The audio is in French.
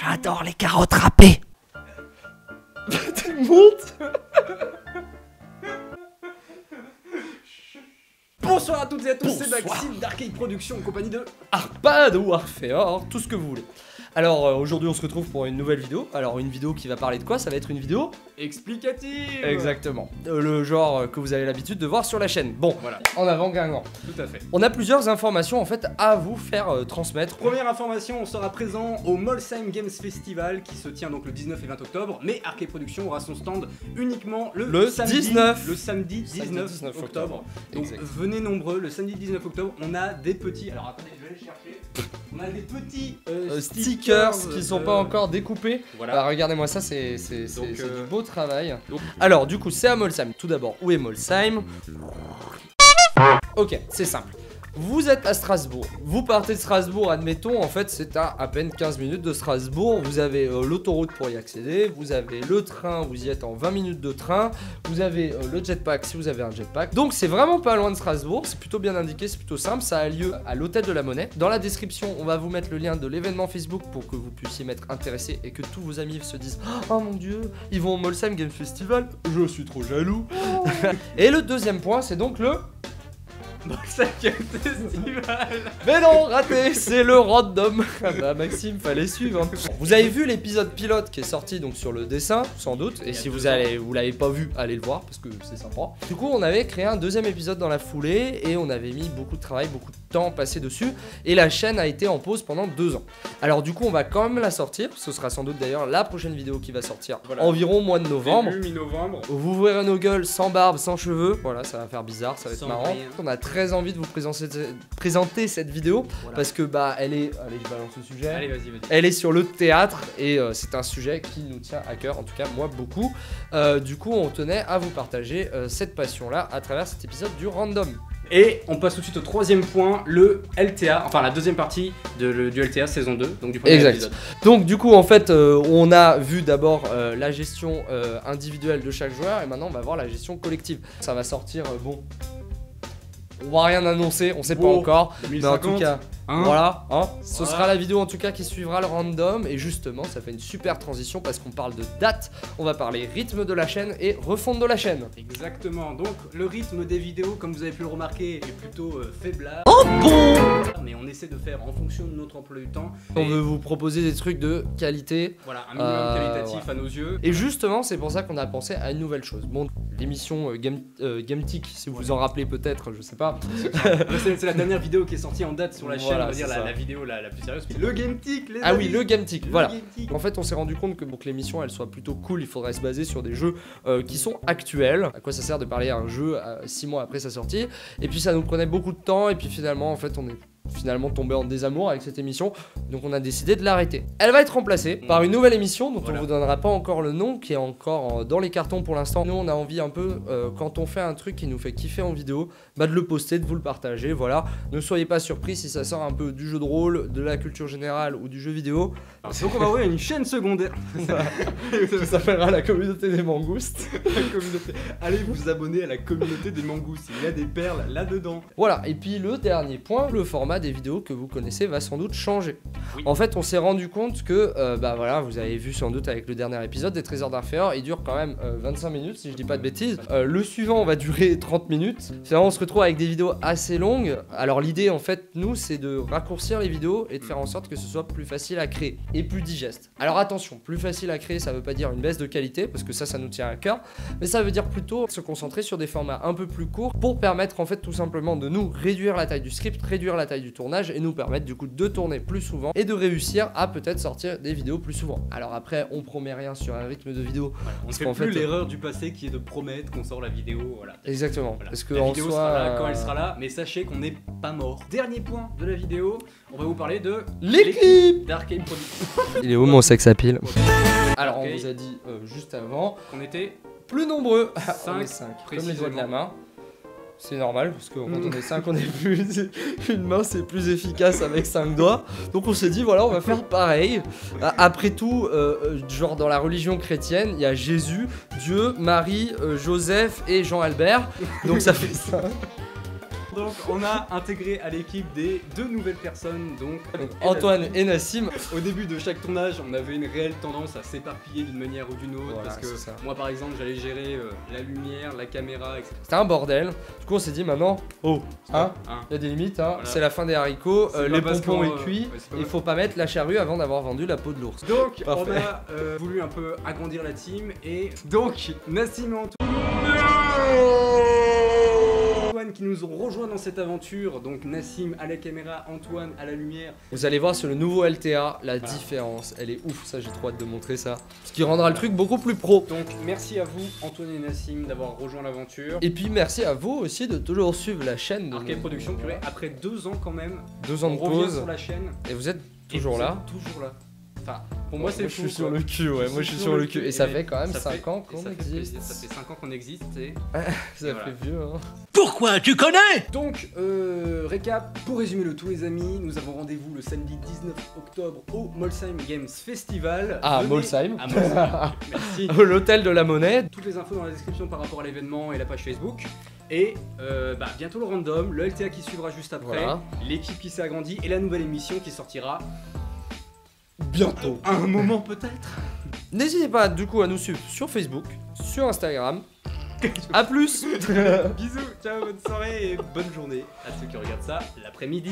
J'adore les carottes râpées. Monte. Bonsoir à toutes et à tous, c'est Bonsoir. Maxime d'Arcade Productions en compagnie de... Arpad ou Arfeor, tout ce que vous voulez. Alors aujourd'hui on se retrouve pour une nouvelle vidéo. Alors une vidéo qui va parler de quoi? Ça va être une vidéo Explicative. exactement le genre que vous avez l'habitude de voir sur la chaîne. Bon, Voilà, en avant Guingamp. tout à fait. On a plusieurs informations en fait à vous faire transmettre. Première information, on sera présent au Molsheim Games Festival qui se tient donc le 19 et 20 octobre, mais Arcade Productions aura son stand uniquement le samedi 19. Le samedi 19 octobre. Donc Exact. venez nombreux, le samedi 19 octobre, on a des petits... Alors attendez, je vais aller chercher. On a des petits Stickers qui sont pas encore découpés. Voilà. Bah, regardez-moi ça, c'est Donc, du beau travail. donc- Alors du coup c'est à Molsheim. Tout d'abord, où est Molsheim? Ok, c'est simple. Vous êtes à Strasbourg, vous partez de Strasbourg, admettons, en fait c'est à peine 15 minutes de Strasbourg, vous avez l'autoroute pour y accéder, vous avez le train, vous y êtes en 20 minutes de train, vous avez le jetpack si vous avez un jetpack, donc c'est vraiment pas loin de Strasbourg, c'est plutôt bien indiqué, c'est plutôt simple, ça a lieu à l'hôtel de la Monnaie. Dans la description, on va vous mettre le lien de l'événement Facebook pour que vous puissiez m'être intéressé et que tous vos amis se disent « Oh mon dieu, ils vont au Molsheim Game Festival, je suis trop jaloux !» Et le deuxième point, c'est donc le... Molsheim Games Festival. Mais non, raté, c'est le random. Ah bah Maxime, fallait suivre. Hein. Vous avez vu l'épisode pilote qui est sorti donc sur le dessin, sans doute. Et si vous l'avez pas vu, allez le voir parce que c'est sympa. Du coup, on avait créé un deuxième épisode dans la foulée et on avait mis beaucoup de travail, beaucoup de temps passé dessus. Et la chaîne a été en pause pendant 2 ans. Alors du coup, on va quand même la sortir. Ce sera sans doute d'ailleurs la prochaine vidéo qui va sortir Voilà. environ au mois de novembre. Début mi-novembre. Vous verrez nos gueules sans barbe, sans cheveux. Voilà, ça va faire bizarre, ça va être Sans marrant. rien. On a très envie de vous présenter cette vidéo Voilà. parce que bah elle est, allez je balance le sujet. Allez, vas-y. Elle est sur le théâtre et c'est un sujet qui nous tient à cœur, en tout cas moi beaucoup. Du coup on tenait à vous partager cette passion là à travers cet épisode du random. Et on passe tout de suite au troisième point, le LTA, enfin la deuxième partie du LTA saison 2, donc du premier Exact. épisode. Donc du coup en fait on a vu d'abord la gestion individuelle de chaque joueur et maintenant on va voir la gestion collective. Ça va sortir bon. On va rien annoncer, on sait pas Bon, encore, mais en 2050, tout cas, hein. voilà, hein, ce Voilà. sera la vidéo en tout cas qui suivra le random et justement ça fait une super transition parce qu'on parle de date, on va parler rythme de la chaîne et refonte de la chaîne. Exactement, donc le rythme des vidéos, comme vous avez pu le remarquer, est plutôt faiblard. Oh bon. Mais on essaie de faire en fonction de notre emploi du temps. On Et veut vous proposer des trucs de qualité voilà, un minimum qualitatif voilà. à nos yeux. et justement c'est pour ça qu'on a pensé à une nouvelle chose. Bon, l'émission GameTick, si vous vous en rappelez peut-être, je sais pas. C'est la dernière vidéo qui est sortie en date sur la chaîne, Voilà, on va dire c'est ça. la vidéo la plus sérieuse. Le GameTick, les Ah oui, amis. le GameTick, Le voilà. GameTick. En fait, on s'est rendu compte que pour que l'émission elle soit plutôt cool, il faudrait se baser sur des jeux qui sont actuels. À quoi ça sert de parler à un jeu 6 mois après sa sortie? Et puis ça nous prenait beaucoup de temps. Et puis finalement, en fait, on est finalement tombé en désamour avec cette émission. Donc on a décidé de l'arrêter. Elle va être remplacée par une nouvelle émission dont Voilà. on vous donnera pas encore le nom, qui est encore dans les cartons pour l'instant. Nous, on a envie un peu quand on fait un truc qui nous fait kiffer en vidéo, bah de le poster, de vous le partager. Voilà. Ne soyez pas surpris si ça sort un peu du jeu de rôle, de la culture générale ou du jeu vidéo. Donc on va ouvrir une chaîne secondaire. Ça s'appellera la communauté des mangoustes. La communauté. Allez vous abonner à la communauté des mangoustes, il y a des perles là-dedans. Voilà, et puis le dernier point, le format des vidéos que vous connaissez va sans doute changer. Oui. En fait, on s'est rendu compte que, bah voilà, vous avez vu sans doute avec le dernier épisode des Trésors d'Arfeor, il dure quand même 25 minutes si je dis pas de bêtises. Le suivant va durer 30 minutes. Finalement, on se retrouve avec des vidéos assez longues. Alors l'idée, en fait, nous, c'est de raccourcir les vidéos et de faire en sorte que ce soit plus facile à créer et plus digeste. Alors attention, plus facile à créer, ça veut pas dire une baisse de qualité, parce que ça nous tient à cœur, mais ça veut dire plutôt se concentrer sur des formats un peu plus courts pour permettre en fait tout simplement de nous réduire la taille du script, réduire la taille du tournage et nous permettre du coup de tourner plus souvent et de réussir à peut-être sortir des vidéos plus souvent. Alors après, on promet rien sur un rythme de vidéo. Voilà, on ne Parce fait qu'en plus fait, l'erreur du passé qui est de promettre qu'on sort la vidéo, voilà. Exactement. Voilà. Parce que La en vidéo soi, sera là quand elle sera là, mais sachez qu'on n'est pas mort. Dernier point de la vidéo, on va vous parler de l'équipe d'Arcade Productions. Il est où mon sex appeal? Alors on Ok. vous a dit juste avant, On était plus nombreux. Cinq, On est 5, comme les doigts de précisément. la main. C'est normal, parce que quand on est 5, on est plus. Une main, c'est plus efficace avec 5 doigts. Donc on s'est dit, voilà, on va faire pareil. Après tout, genre dans la religion chrétienne, il y a Jésus, Dieu, Marie, Joseph et Jean-Albert. Donc ça fait 5. Donc on a intégré à l'équipe des 2 nouvelles personnes, donc Antoine et Nassim. Au début de chaque tournage, on avait une réelle tendance à s'éparpiller d'une manière ou d'une autre, Voilà, parce que c'est ça. moi par exemple j'allais gérer la lumière, la caméra, etc. C'était un bordel. Du coup, on s'est dit maintenant, oh, hein, Hein. il y a des limites, hein. Voilà. C'est la fin des haricots, C'est les pas parce pompons qu'on, est cuit, ouais, c'est pas il faut pas mettre la charrue avant d'avoir vendu la peau de l'ours. Donc on Parfait. a voulu un peu agrandir la team et donc Nassim et Antoine qui nous ont rejoints dans cette aventure, donc Nassim à la caméra, Antoine à la lumière. Vous allez voir sur le nouveau LTA la différence, elle est ouf, ça j'ai trop hâte de montrer ça. Ce qui rendra le truc beaucoup plus pro. Donc merci à vous Antoine et Nassim d'avoir rejoint l'aventure. Et puis merci à vous aussi de toujours suivre la chaîne de Arcade Productions, purée, après 2 ans quand même, 2 ans on de revient pause sur la chaîne. et vous êtes Et toujours vous là. êtes toujours là. Enfin, pour moi c'est je fou, suis sur quoi. le cul, ouais, moi je suis sur le cul. Et ça fait quand même 5 ans qu'on existe. Ça fait 5 ans qu'on existe et... Ça voilà. fait vieux, hein. Pourquoi tu connais? Donc, récap, pour résumer le tout les amis, nous avons rendez-vous le samedi 19 octobre au Molsheim Games Festival. Ah, Venez Molsheim. à Molsheim. Merci. L'hôtel de la monnaie. Toutes les infos dans la description par rapport à l'événement et la page Facebook. Et bientôt le random, le LTA qui suivra juste après, Voilà. l'équipe qui s'est agrandie et la nouvelle émission qui sortira Bientôt. à un moment peut-être. N'hésitez pas du coup à nous suivre sur Facebook, sur Instagram. A plus. Bisous, ciao, bonne soirée et bonne journée à ceux qui regardent ça l'après-midi.